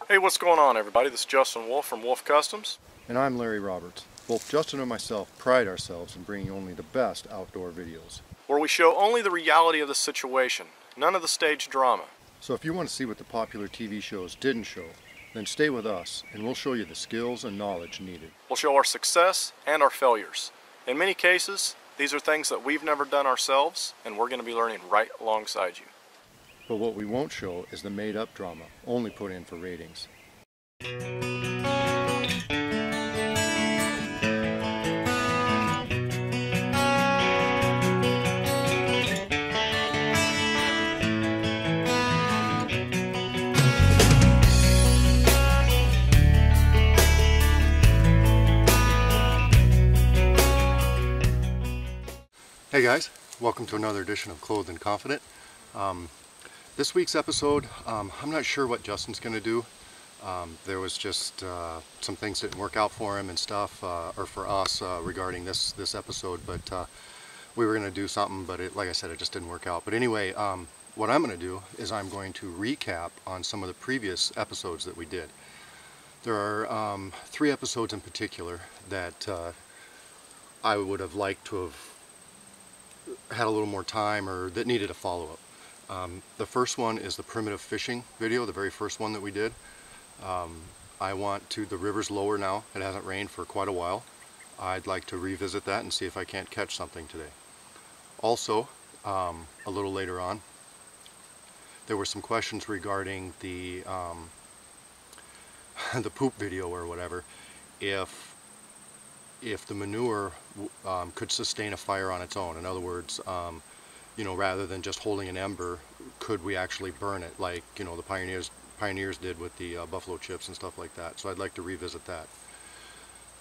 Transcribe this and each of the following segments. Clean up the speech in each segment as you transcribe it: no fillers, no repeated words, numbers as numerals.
Hey, what's going on, everybody? This is Justin Wolfe from Wolfe Customs. And I'm Larry Roberts. Both Justin and myself pride ourselves in bringing only the best outdoor videos, where we show only the reality of the situation, none of the staged drama. So if you want to see what the popular TV shows didn't show, then stay with us and we'll show you the skills and knowledge needed. We'll show our success and our failures. In many cases, these are things that we've never done ourselves, and we're going to be learning right alongside you. But what we won't show is the made-up drama, only put in for ratings. Hey guys, welcome to another edition of Clothed and Confident. This week's episode, I'm not sure what Justin's going to do. There was just some things that didn't work out for him and stuff, or for us regarding this episode, but we were going to do something, but like I said, it just didn't work out. But anyway, what I'm going to do is I'm going to recap on some of the previous episodes that we did. There are 3 episodes in particular that I would have liked to have had a little more time, or that needed a follow-up. The first one is the primitive fishing video, the very first one that we did. The river's lower now. It hasn't rained for quite a while. I'd like to revisit that and see if I can't catch something today. Also, a little later on, there were some questions regarding the the poop video or whatever. If the manure could sustain a fire on its own. In other words, you know, rather than just holding an ember, could we actually burn it like, you know, the pioneers did with the buffalo chips and stuff like that. So I'd like to revisit that.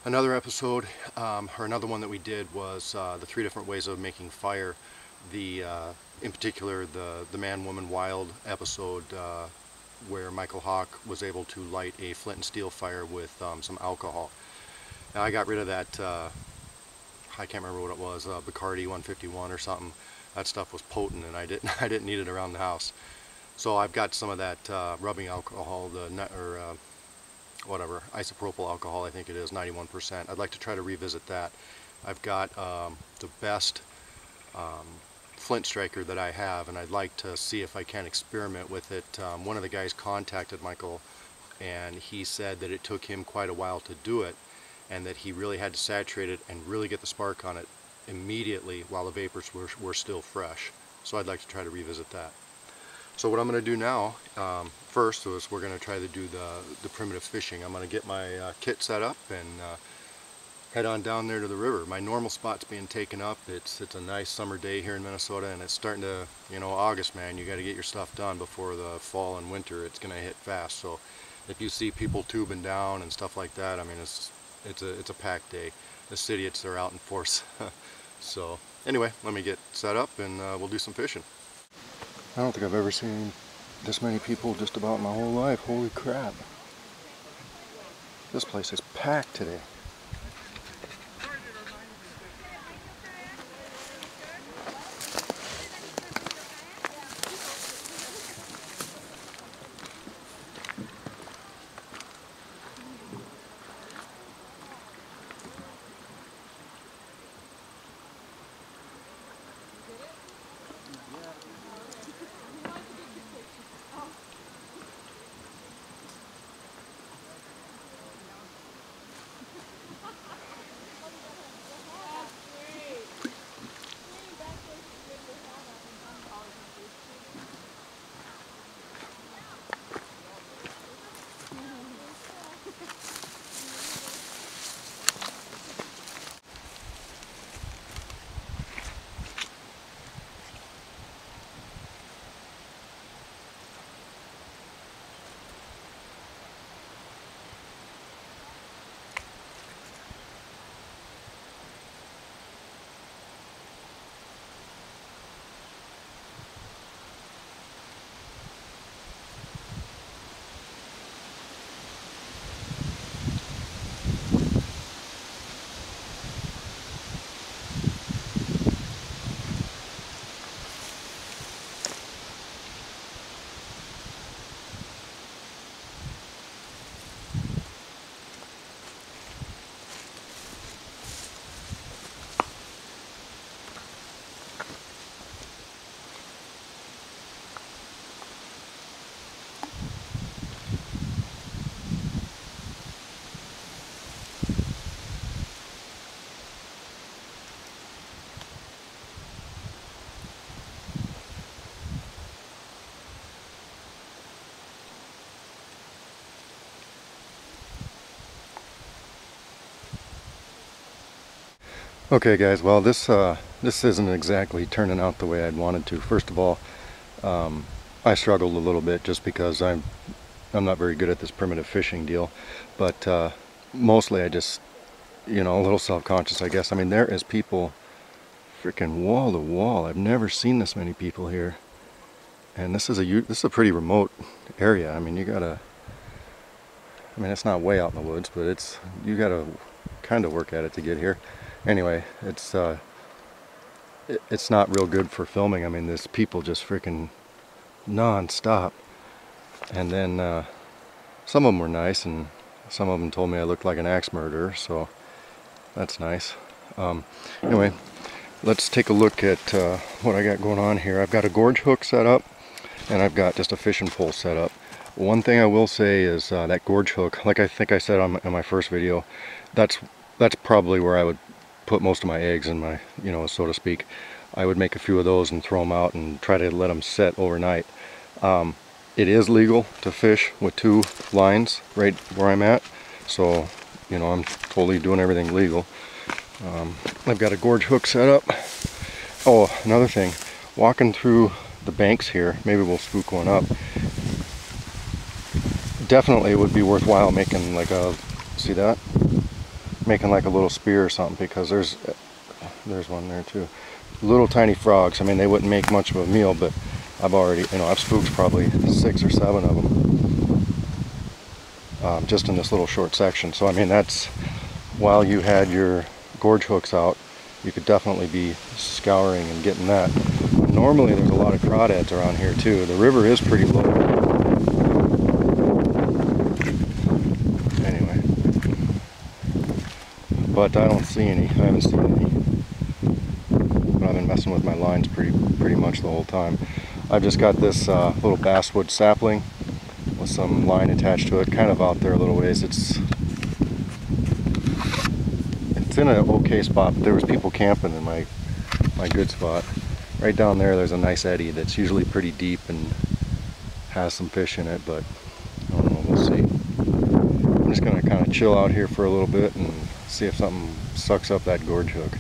Another episode, or another one that we did, was the 3 different ways of making fire. In particular, the Man, Woman, Wild episode, where Michael Hawk was able to light a flint and steel fire with some alcohol. Now, I got rid of that, I can't remember what it was, Bacardi 151 or something. That stuff was potent, and I didn't need it around the house. So I've got some of that rubbing alcohol, whatever, isopropyl alcohol, I think it is, 91%. I'd like to try to revisit that. I've got the best flint striker that I have, and I'd like to see if I can experiment with it. One of the guys contacted Michael, and he said that it took him quite a while to do it, and that he really had to saturate it and really get the spark on it immediately while the vapors were still fresh. So I'd like to try to revisit that. So what I'm going to do now, first, is we're going to try to do the primitive fishing. I'm going to get my kit set up and head on down there to the river. My normal spot's being taken up. It's a nice summer day here in Minnesota, and it's starting to, you know, August, man, you got to get your stuff done before the fall and winter. It's going to hit fast. So if you see people tubing down and stuff like that, I mean, it's a packed day. The city, they're out in force. So anyway, let me get set up and we'll do some fishing. I don't think I've ever seen this many people just about in my whole life. Holy crap. This place is packed today. Okay guys, well this isn't exactly turning out the way I'd wanted to. First of all, I struggled a little bit just because I'm not very good at this primitive fishing deal, but mostly I just, you know, a little self-conscious, I guess. I mean, there is people freaking wall to wall. I've never seen this many people here, and this is a pretty remote area. I mean, it's not way out in the woods, but you gotta kind of work at it to get here. Anyway, it's not real good for filming. I mean, there's people just freaking non-stop. And then some of them were nice, and some of them told me I looked like an axe murderer, so that's nice. Anyway, let's take a look at what I got going on here. I've got a gorge hook set up, and I've got just a fishing pole set up. One thing I will say is that gorge hook, like I think I said in my first video, that's probably where I would put most of my eggs in my, you know, so to speak. I would make a few of those and throw them out and try to let them set overnight. It is legal to fish with 2 lines right where I'm at, so, you know, I'm totally doing everything legal. I've got a gorge hook set up. Oh, another thing, walking through the banks here, maybe we'll spook one up. Definitely it would be worthwhile making like a, see that? Making like a little spear or something, because there's one there too. Little tiny frogs. I mean, they wouldn't make much of a meal, but I've already, you know, I've spooked probably 6 or 7 of them just in this little short section. So I mean, that's, while you had your gorge hooks out, you could definitely be scouring and getting that. Normally there's a lot of crawdads around here too. The river is pretty low. Anyway, but I don't see any. I haven't seen any. But I've been messing with my lines pretty much the whole time. I've just got this little basswood sapling with some line attached to it, kind of out there a little ways. It's in an okay spot, but there was people camping in my good spot. Right down there's a nice eddy that's usually pretty deep and has some fish in it, but I don't know, we'll see. I'm just gonna kind of chill out here for a little bit and see if something sucks up that gorge hook.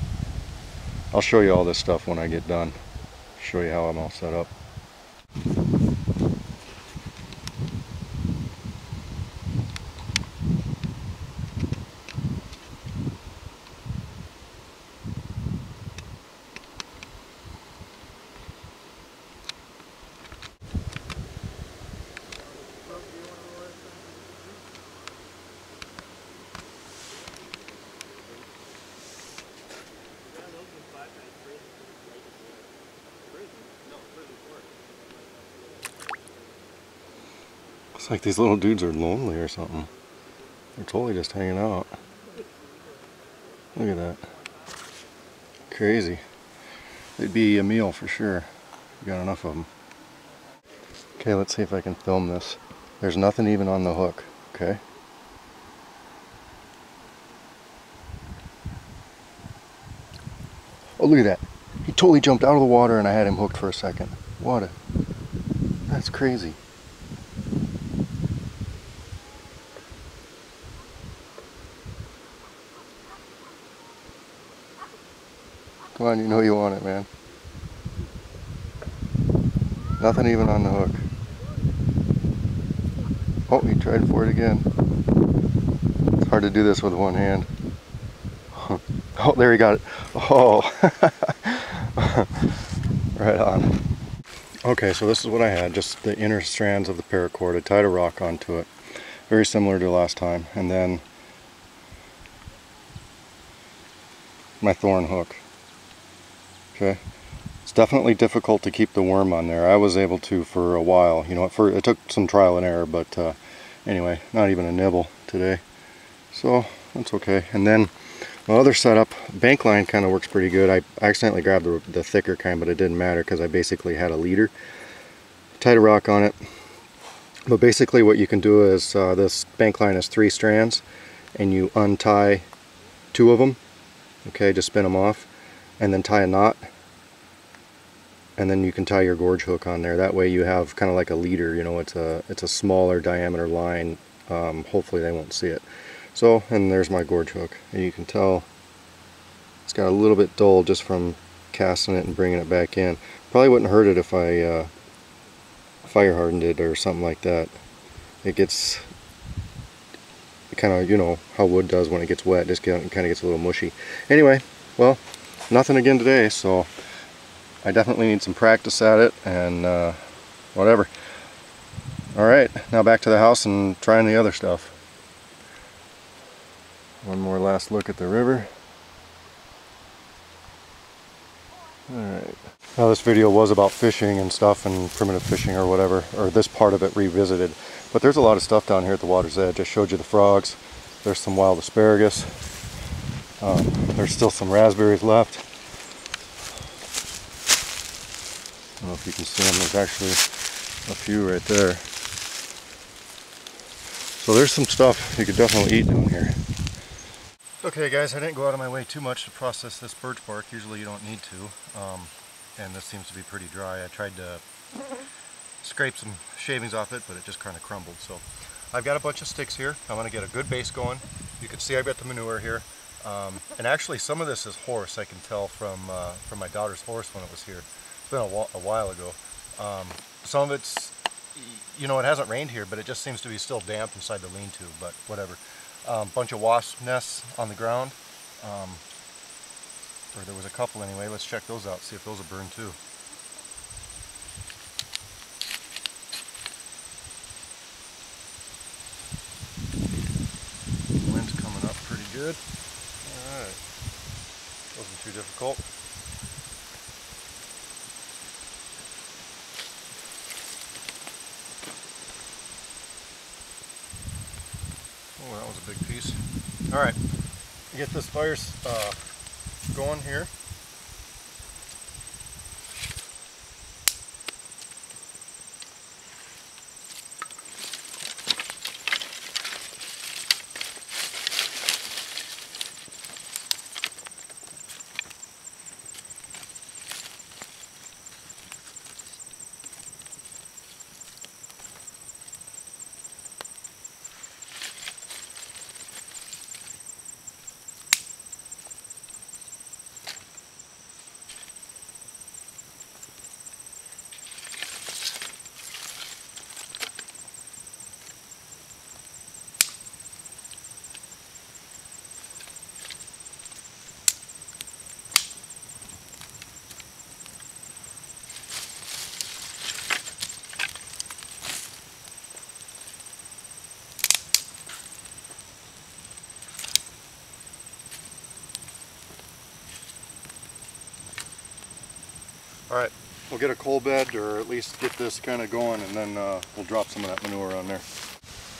I'll show you all this stuff when I get done. Show you how I'm all set up. It's like these little dudes are lonely or something. They're totally just hanging out. Look at that. Crazy. They'd be a meal for sure. You got enough of them. Okay, let's see if I can film this. There's nothing even on the hook, okay? Oh, look at that. He totally jumped out of the water and I had him hooked for a second. That's crazy. Come on, you know you want it, man. Nothing even on the hook. Oh, he tried for it again. It's hard to do this with one hand. Oh, there he got it. Oh, right on. Okay, so this is what I had, just the inner strands of the paracord. I tied a rock onto it, very similar to last time, and then my thorn hook. Okay, it's definitely difficult to keep the worm on there. I was able to for a while, you know, it took some trial and error, but anyway, not even a nibble today, so that's okay. And then my other setup, bank line, kind of works pretty good. I accidentally grabbed the thicker kind, but it didn't matter because I basically had a leader. Tied a rock on it, but basically what you can do is this bank line has 3 strands, and you untie 2 of them. Okay, just spin them off, and then tie a knot, and then you can tie your gorge hook on there. That way you have kind of like a leader, you know, it's a smaller diameter line. Hopefully they won't see it. So, and there's my gorge hook, and you can tell It's got a little bit dull just from casting it and bringing it back in. Probably wouldn't hurt it if I fire hardened it or something like that. It gets kind of, you know, how wood does when it gets wet. Just kind of gets a little mushy. Anyway, well, nothing again today, so I definitely need some practice at it and whatever. Alright, now back to the house and trying the other stuff. One more last look at the river. Alright. Now this video was about fishing and stuff and primitive fishing or whatever, or this part of it revisited. But there's a lot of stuff down here at the water's edge. I showed you the frogs. There's some wild asparagus. There's still some raspberries left. I don't know if you can see them. There's actually a few right there. So there's some stuff you could definitely eat down here. Okay guys, I didn't go out of my way too much to process this birch bark. Usually you don't need to. And this seems to be pretty dry. I tried to scrape some shavings off it, but it just kind of crumbled. So I've got a bunch of sticks here. I'm going to get a good base going. You can see I've got the manure here. And actually some of this is horse, I can tell from my daughter's horse when it was here. It's been a while ago. Some of it's, you know, it hasn't rained here, but it just seems to be still damp inside the lean-to, but whatever. Bunch of wasp nests on the ground. Or there was a couple anyway. Let's check those out, see if those will burn too. Wind's coming up pretty good. Alright. Wasn't too difficult. Oh, that was a big piece. Alright. Get this fire going here. Alright, we'll get a coal bed, or at least get this kind of going, and then we'll drop some of that manure on there.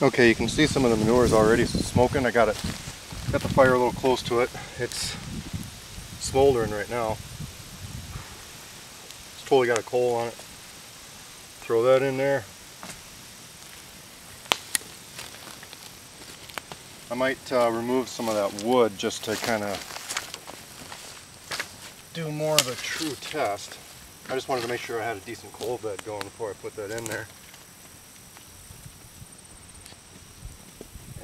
Okay, you can see some of the manure is already smoking. I got the fire a little close to it. It's smoldering right now. It's totally got a coal on it. Throw that in there. I might remove some of that wood just to kind of do more of a true test. I just wanted to make sure I had a decent coal bed going before I put that in there.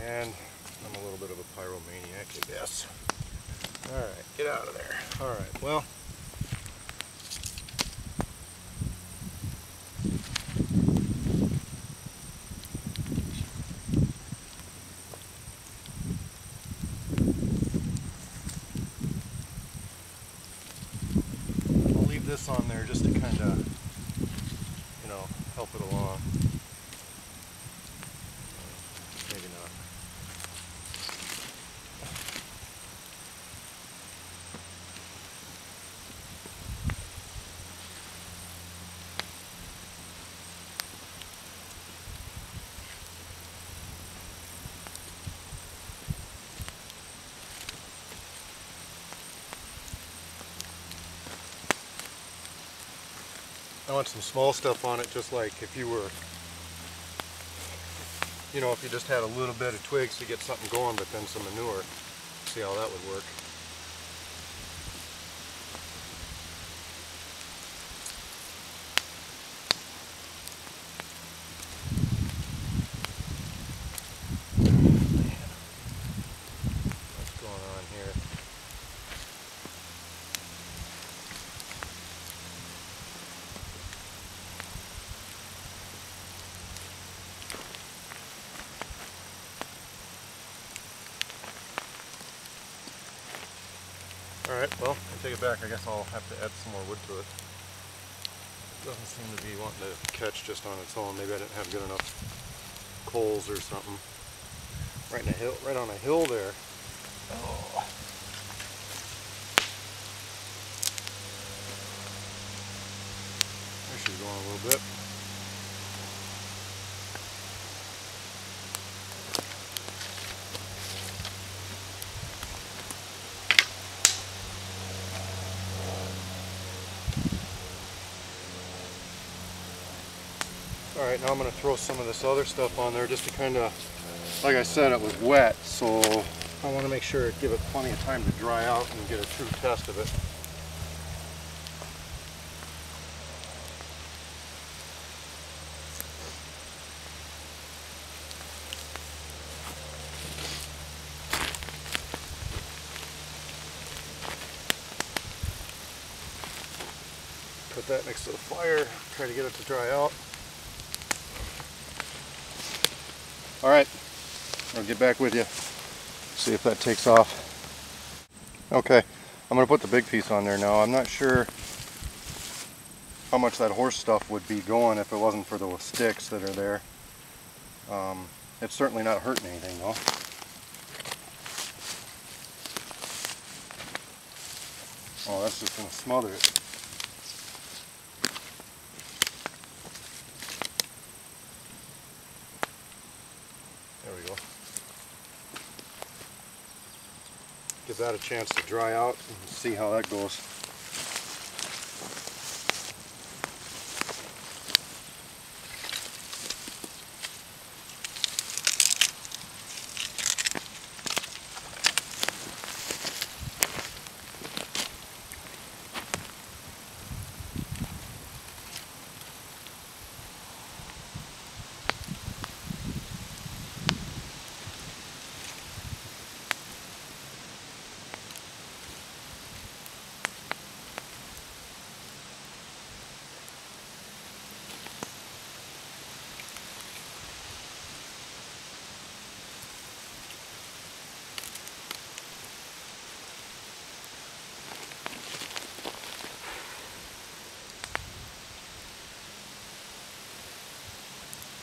And I'm a little bit of a pyromaniac, I guess. Alright, get out of there. Alright, well. I'll leave this on there just to kind of, you know, help it along. Maybe not. I want some small stuff on it, just like if you were, you know, if you just had a little bit of twigs to get something going, but then some manure. See how that would work. What's going on here? Alright, well, I take it back. I guess I'll have to add some more wood to it. It doesn't seem to be wanting to catch just on its own. Maybe I didn't have good enough coals or something. Right in a hill, right on a hill there. Oh. There she's going a little bit. Alright, now I'm going to throw some of this other stuff on there just to kind of, like I said, it was wet, so I want to make sure give it plenty of time to dry out and get a true test of it. Put that next to the fire, try to get it to dry out. Alright, I'll get back with you, see if that takes off. Okay, I'm going to put the big piece on there now. I'm not sure how much that horse stuff would be going if it wasn't for those sticks that are there. It's certainly not hurting anything though. Oh, that's just going to smother it. There we go. Give that a chance to dry out and see how that goes.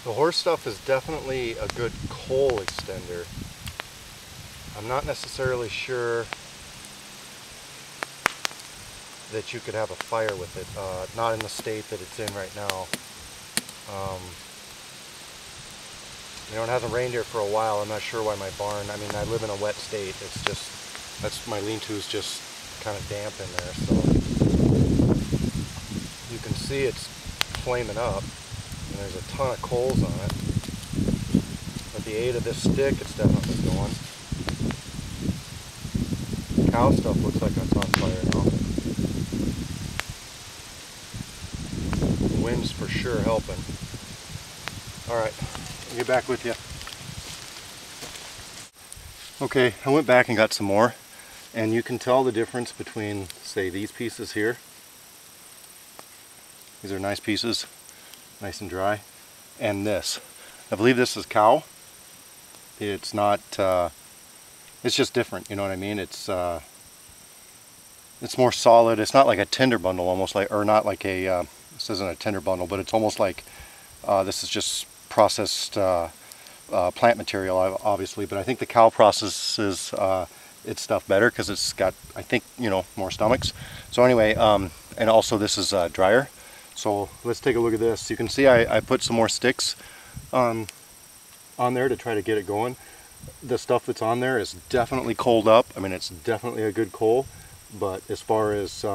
The horse stuff is definitely a good coal extender. I'm not necessarily sure that you could have a fire with it, not in the state that it's in right now. You know, it hasn't rained here for a while. I'm not sure why my barn, I mean, I live in a wet state. It's just, that's, my lean-to's just kind of damp in there, so you can see it's flaming up. And there's a ton of coals on it. With the aid of this stick, it's definitely going. Cow stuff looks like it's on fire now. The wind's for sure helping. Alright, I'll get back with you. Okay, I went back and got some more. And you can tell the difference between, say, these pieces here. These are nice pieces. Nice and dry, and this. I believe this is cow. It's not, it's just different, you know what I mean? It's more solid. It's not like a tender bundle, almost like, or not like a, this isn't a tender bundle, but it's almost like this is just processed plant material, obviously, but I think the cow processes its stuff better because it's got, I think, you know, more stomachs. So anyway, and also this is drier. So let's take a look at this. You can see I put some more sticks on there to try to get it going. The stuff that's on there is definitely coaled up. I mean, it's definitely a good coal, but as far as,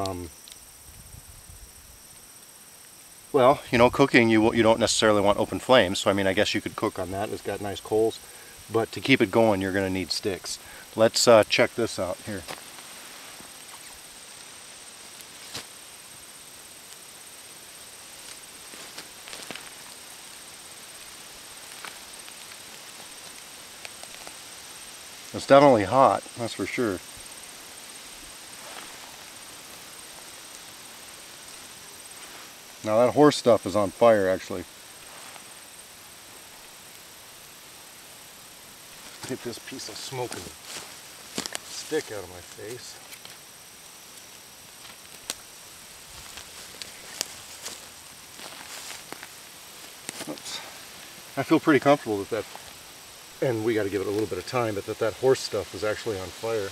well, you know, cooking, you don't necessarily want open flames. So I mean, I guess you could cook on that. It's got nice coals, but to keep it going, you're going to need sticks. Let's check this out here. It's definitely hot, that's for sure. Now that horse stuff is on fire, actually. Get this piece of smoking stick out of my face. Oops. I feel pretty comfortable that and we got to give it a little bit of time, but that horse stuff was actually on fire.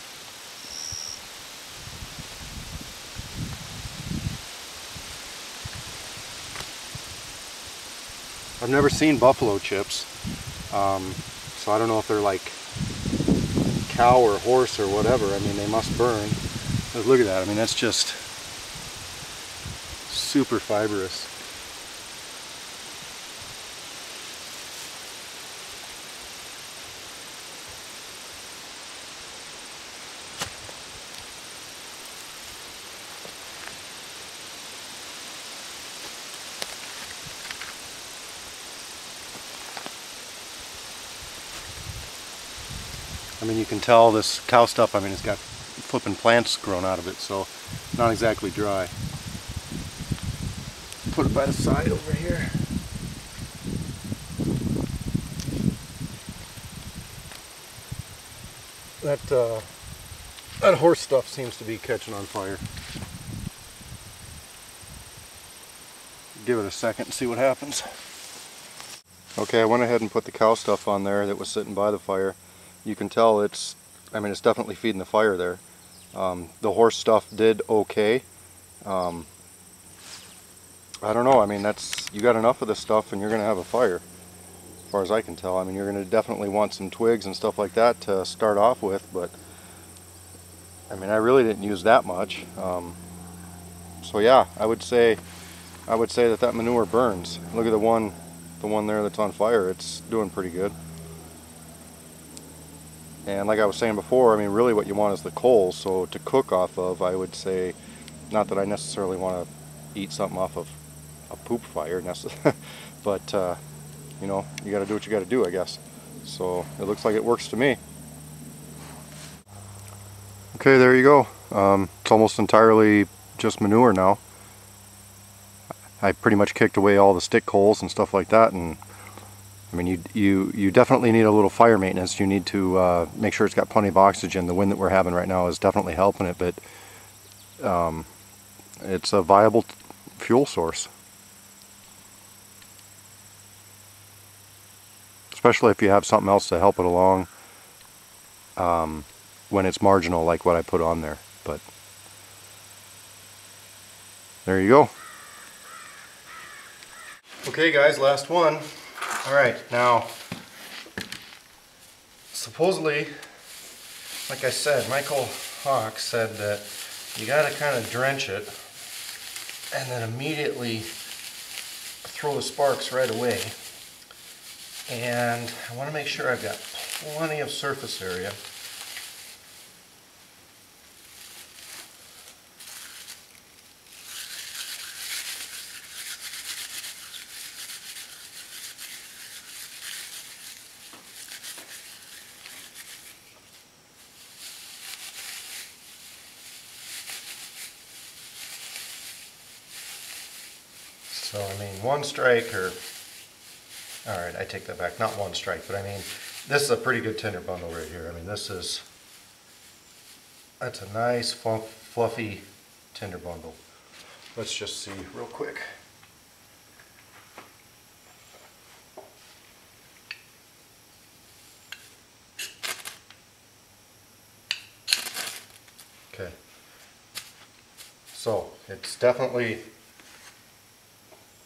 I've never seen buffalo chips, so I don't know if they're like cow or horse or whatever. I mean, they must burn. But look at that. I mean, that's just super fibrous. I mean, you can tell this cow stuff, I mean, it's got flipping plants grown out of it, so not exactly dry. Put it by the side over here. That horse stuff seems to be catching on fire. Give it a second and see what happens. Okay, I went ahead and put the cow stuff on there that was sitting by the fire. You can tell it's definitely feeding the fire there. The horse stuff did okay. I don't know, I mean, you got enough of this stuff and you're going to have a fire, as far as I can tell. I mean, you're going to definitely want some twigs and stuff like that to start off with, but I mean, I really didn't use that much. So yeah, I would say that manure burns. Look at the one there that's on fire. It's doing pretty good. And like I was saying before, I mean, really what you want is the coals. So to cook off of, I would say, not that I necessarily want to eat something off of a poop fire, but you know, you got to do what you got to do, I guess. So it looks like it works to me. Okay, there you go. It's almost entirely just manure now. I pretty much kicked away all the stick coals and stuff like that, and I mean, you definitely need a little fire maintenance. You need to make sure it's got plenty of oxygen. The wind that we're having right now is definitely helping it, but it's a viable fuel source. Especially if you have something else to help it along when it's marginal, like what I put on there. But there you go. Okay guys, last one. Alright, now supposedly, like I said, Michael Hawk said that you gotta kind of drench it and then immediately throw the sparks right away. And I want to make sure I've got plenty of surface area. So I mean, one strike, or alright, I take that back, not one strike, but I mean, this is a pretty good tinder bundle right here. I mean, that's a nice fluffy tinder bundle. Let's just see real quick. Okay, so it's definitely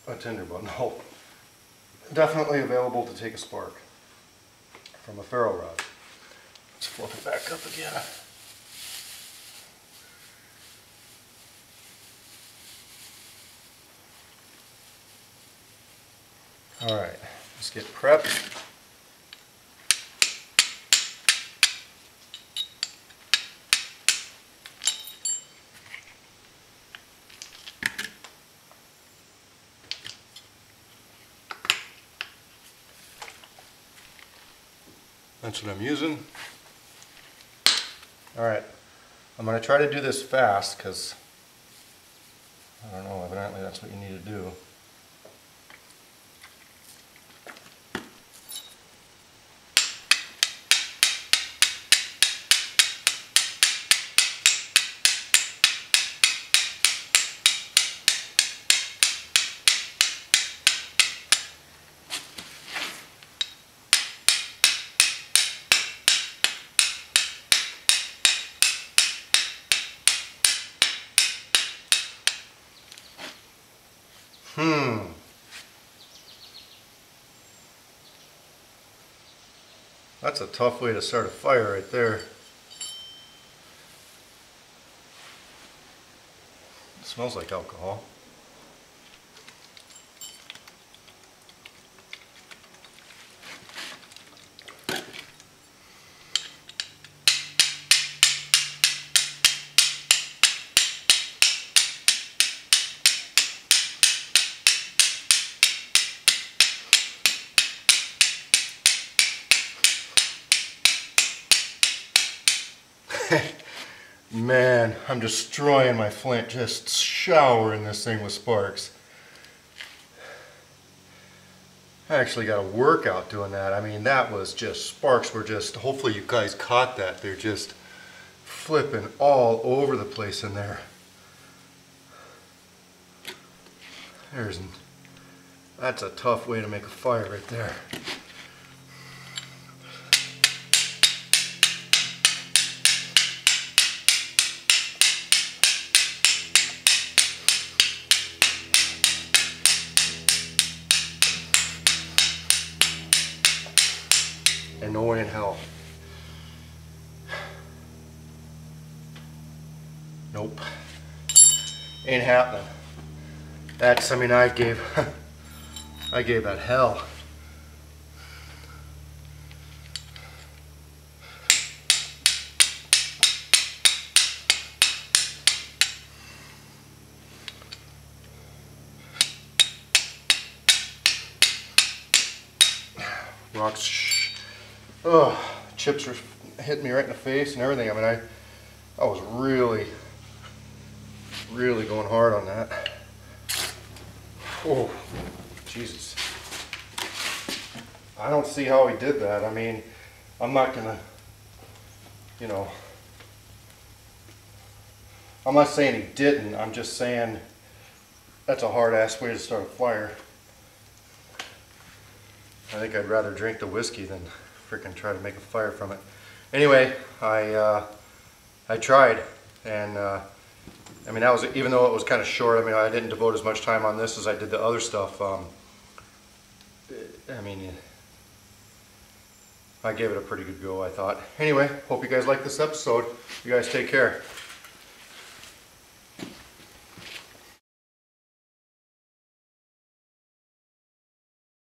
a tinder bundle. Definitely available to take a spark from a ferro rod. Let's flip it back up again. Alright, let's get prepped. That's what I'm using. Alright, I'm going to try to do this fast because, I don't know, evidently that's what you need to do. That's a tough way to start a fire right there. It smells like alcohol. Man, I'm destroying my flint, just showering this thing with sparks. I actually got a workout doing that. I mean, that was just, sparks were just, hopefully you guys caught that. They're just flipping all over the place in there. That's a tough way to make a fire right there. And no way in hell. Nope. Ain't happening. That's, I mean, I gave that hell. Rocks, oh, chips are hitting me right in the face and everything. I mean, I was really going hard on that. Oh, Jesus. I don't see how he did that. I mean, I'm not gonna, you know, I'm not saying he didn't. I'm just saying that's a hard-ass way to start a fire. I think I'd rather drink the whiskey than freaking try to make a fire from it. Anyway, I tried, and I mean, that was, even though it was kind of short, I mean, I didn't devote as much time on this as I did the other stuff. I mean, I gave it a pretty good go, I thought. Anyway, hope you guys liked this episode. You guys take care.